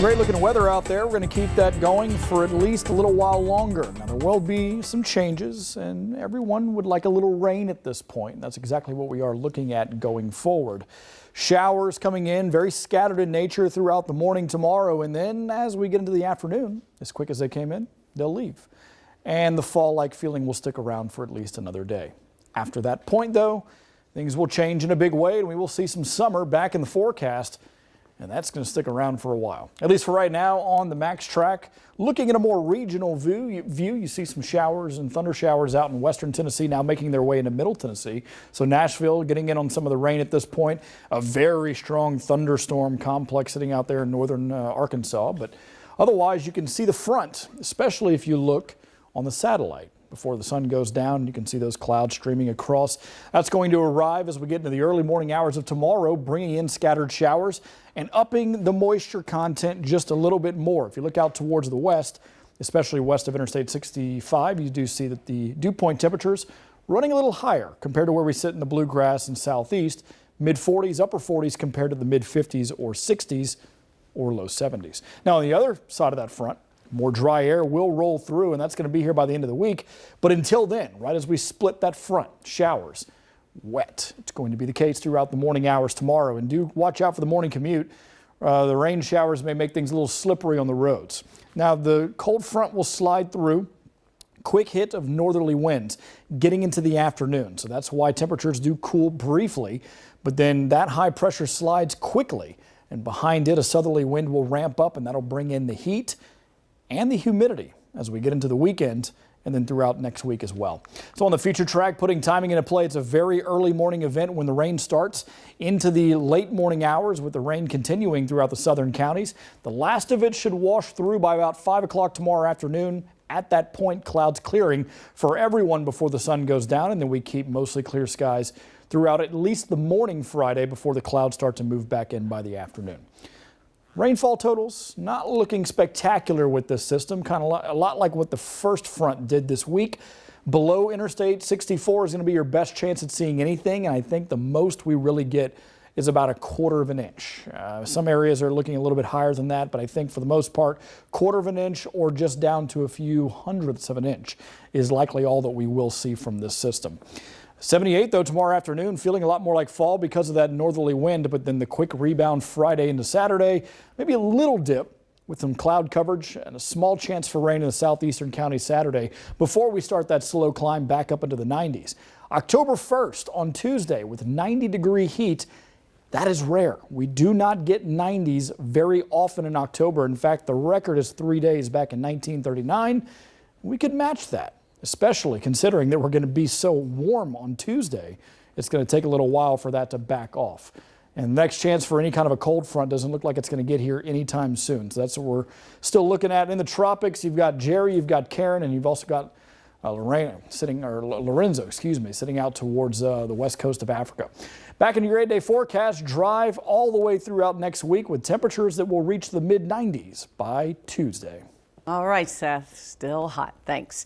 Great looking weather out there. We're going to keep that going for at least a little while longer. Now, there will be some changes, and everyone would like a little rain at this point. That's exactly what we are looking at going forward. Showers coming in, very scattered in nature throughout the morning tomorrow, and then as we get into the afternoon, as quick as they came in, they'll leave. And the fall-like feeling will stick around for at least another day. After that point, though, things will change in a big way, and we will see some summer back in the forecast. And that's going to stick around for a while. At least for right now on the MAXTRACK. Looking at a more regional view, you see some showers and thunder showers out in western Tennessee now making their way into middle Tennessee. So Nashville getting in on some of the rain at this point. A very strong thunderstorm complex sitting out there in northern Arkansas. But otherwise, you can see the front, especially if you look on the satellite. Before the sun goes down, you can see those clouds streaming across. That's going to arrive as we get into the early morning hours of tomorrow, bringing in scattered showers and upping the moisture content just a little bit more. If you look out towards the west, especially west of Interstate 65, you do see that the dew point temperatures running a little higher compared to where we sit in the bluegrass and southeast. Mid 40s, upper 40s compared to the mid 50s or 60s or low 70s. Now on the other side of that front, more dry air will roll through, and that's going to be here by the end of the week. But until then, right as we split that front, showers, wet. It's going to be the case throughout the morning hours tomorrow. And do watch out for the morning commute. The rain showers may make things a little slippery on the roads. Now, the cold front will slide through. Quick hit of northerly winds getting into the afternoon. So that's why temperatures do cool briefly. But then that high pressure slides quickly. And behind it, a southerly wind will ramp up, and that'll bring in the heat and the humidity as we get into the weekend and then throughout next week as well. So on the feature track, putting timing into play, it's a very early morning event when the rain starts into the late morning hours, with the rain continuing throughout the southern counties. The last of it should wash through by about 5 o'clock tomorrow afternoon. At that point, clouds clearing for everyone before the sun goes down, and then we keep mostly clear skies throughout at least the morning Friday before the clouds start to move back in by the afternoon. Rainfall totals not looking spectacular with this system, kind of a lot like what the first front did this week. Below Interstate 64 is going to be your best chance at seeing anything, and I think the most we really get is about 1/4 of an inch. Some areas are looking a little bit higher than that, but I think for the most part, 1/4 of an inch or just down to a few hundredths of an inch is likely all that we will see from this system. 78 though tomorrow afternoon, feeling a lot more like fall because of that northerly wind, but then the quick rebound Friday into Saturday, maybe a little dip with some cloud coverage and a small chance for rain in the southeastern counties Saturday before we start that slow climb back up into the 90s. October 1st on Tuesday with 90-degree heat. That is rare. We do not get 90s very often in October. In fact, the record is 3 days back in 1939. We could match that, especially considering that we're going to be so warm on Tuesday. It's going to take a little while for that to back off. And the next chance for any kind of a cold front doesn't look like it's going to get here anytime soon. So that's what we're still looking at. In the tropics, you've got Jerry, you've got Karen, and you've also got Lorenzo, sitting out towards the west coast of Africa. Back in your 8-day forecast, drive all the way throughout next week with temperatures that will reach the mid-90s by Tuesday. All right, Seth, still hot. Thanks.